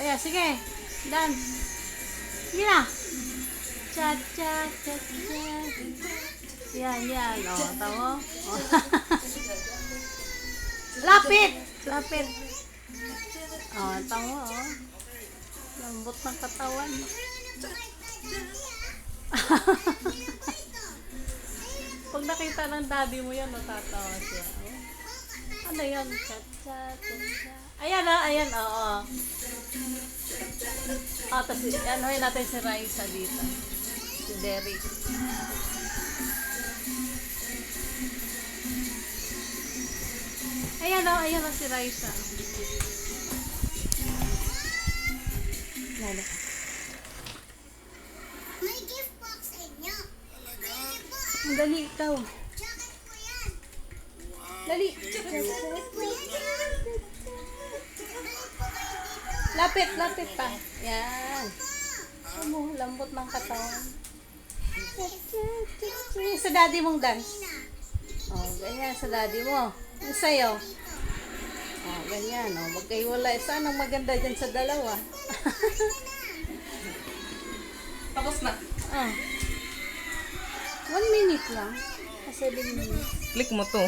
Ayan, sige. Dance. Sige na. Cha, cha, cha, cha. Yan, yan. O, tamo. O. Lapit! Lapit. O, tamo, o. Lambot ng katawan. Pag nakita ng daddy mo yan, natatawa siya. Oh. Ano yan? Cha-cha-cha-cha. Ayan ah, ayan, oo. Ah, tapos anuhin natin si Raisa dito. Si Derek. Ayan oh, si Raisa. Lalo. May gift box sa inyo. Dali, ikaw. Jacket ko yan. Dali. Lapit, lapit pa. Yan. Ano, lambot ng katawan. Sa daddy mong dance. Oh, ganyan sa daddy mo. Ang sayo. Oh, ganyan. Oh, magkaiwalay. Saan ang maganda dyan sa dalawa? Tapos na. Ah. 1 minute lang. 7 minutes. Click mo to.